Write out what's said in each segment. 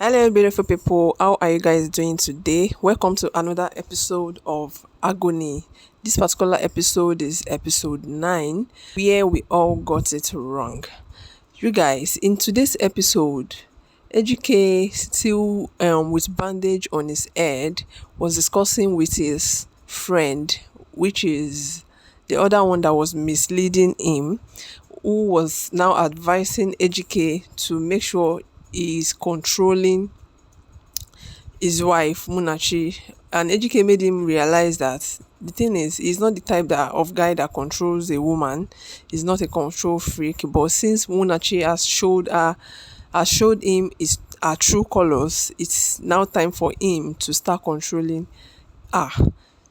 Hello, beautiful people. How are you guys doing today? Welcome to another episode of Agony. This particular episode is episode 9, where we all got it wrong. You guys, in today's episode, Ejike, still with bandage on his head, was discussing with his friend, which is the other one that was misleading him, who was now advising Ejike to make sure he is controlling his wife Munachi, and Ejike made him realize that the thing is he's not the type that of guy that controls a woman. He's not a control freak. But since Munachi has showed him his her true colors, it's now time for him to start controlling her.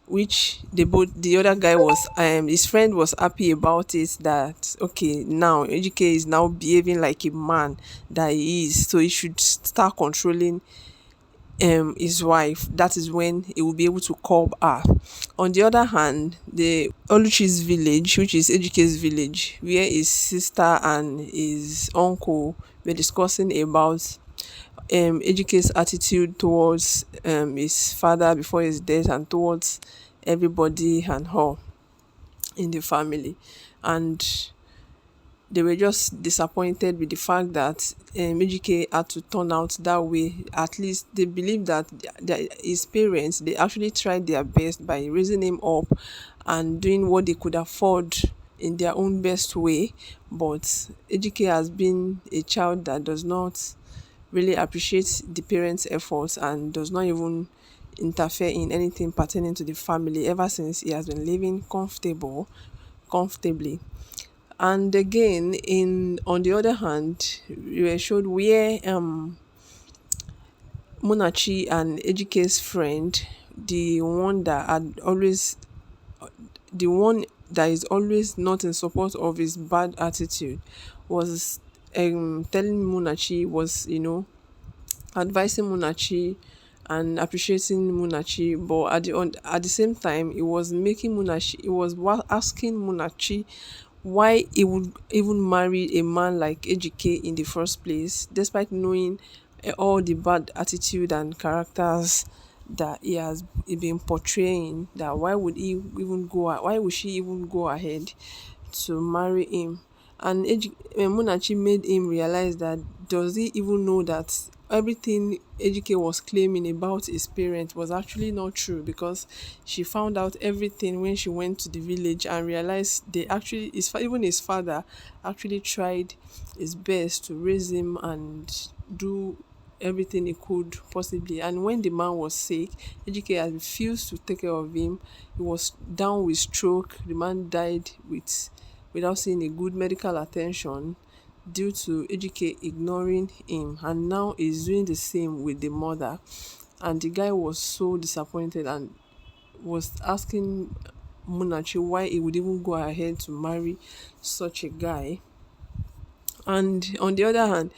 Which the other guy was his friend was happy about it, that okay, now Ejike is now behaving like a man that he is, so he should start controlling his wife. That is when he will be able to curb her. On the other hand, the Oluchi's village, which is Ejike's village, where his sister and his uncle were discussing about Ejike's attitude towards his father before his death, and towards everybody and her in the family. And they were just disappointed with the fact that Ejike had to turn out that way. At least they believe that his parents, they actually tried their best by raising him up and doing what they could afford in their own best way. But Ejike has been a child that does not really appreciate the parents' efforts and does not even interfere in anything pertaining to the family ever since he has been living comfortably. And again, in on the other hand, we were showed where Munachi and Ejike's friend, the one that is always not in support of his bad attitude, was telling Munachi, was advising Munachi and appreciating Munachi, but at the same time, it was making Munachi, it was asking Munachi why he would even marry a man like Ejike in the first place, despite knowing all the bad attitude and characters that he has been portraying. That why would she even go ahead to marry him? And Munachi made him realize that, does he even know that everything Ejike was claiming about his parents was actually not true, because she found out everything when she went to the village and realized they actually even his father actually tried his best to raise him and do everything he could possibly. And when the man was sick, Ejike had refused to take care of him. He was down with stroke. The man died without seeing a good medical attention due to Ejike ignoring him, and now he's doing the same with the mother. And the guy was so disappointed and was asking Munachi why he would even go ahead to marry such a guy. And on the other hand,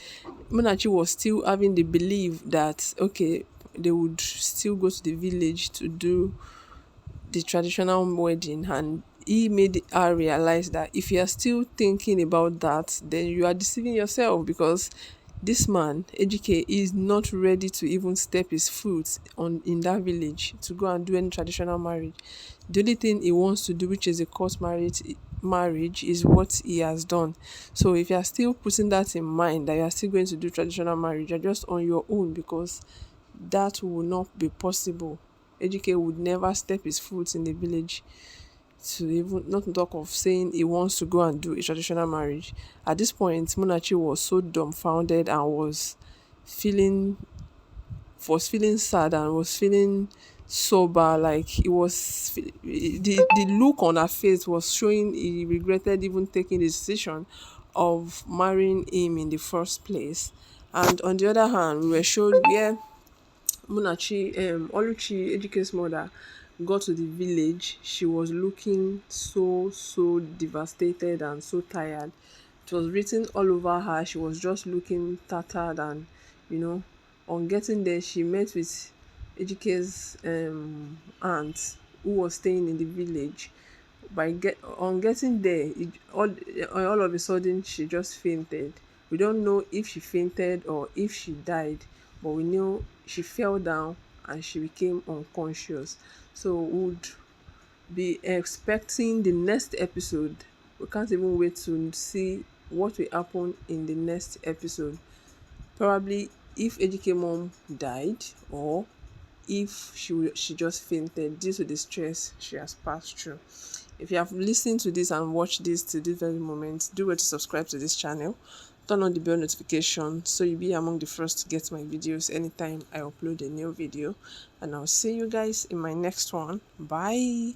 Munachi was still having the belief that okay, they would still go to the village to do the traditional wedding. And he made her realize that if you are still thinking about that, then you are deceiving yourself, because this man Ejike is not ready to even step his foot on in that village to go and do any traditional marriage. The only thing he wants to do, which is a court marriage, is what he has done. So if you are still putting that in mind, that you are still going to do traditional marriage, you're just on your own, because that will not be possible. Ejike would never step his foot in the village, to even not to talk of saying he wants to go and do a traditional marriage. At this point, Munachi was so dumbfounded and feeling was feeling sad and was feeling sober. Like the look on her face was showing he regretted even taking the decision of marrying him in the first place. And on the other hand, we were showed where Oluchi, Ejike's mother, got to the village. She was looking so devastated and so tired. It was written all over her. She was just looking tattered, and you know, on getting there, she met with Ejike's aunt, who was staying in the village. On getting there, all of a sudden she just fainted. We don't know if she fainted or if she died, but we know she fell down and she became unconscious. So we would be expecting the next episode. We can't even wait to see what will happen in the next episode. Probably if Ejike mom died, or if she just fainted due to the stress she has passed through. If you have listened to this and watched this to this very moment, do well to subscribe to this channel. Turn on the bell notification so you'll be among the first to get my videos anytime I upload a new video. And I'll see you guys in my next one. Bye.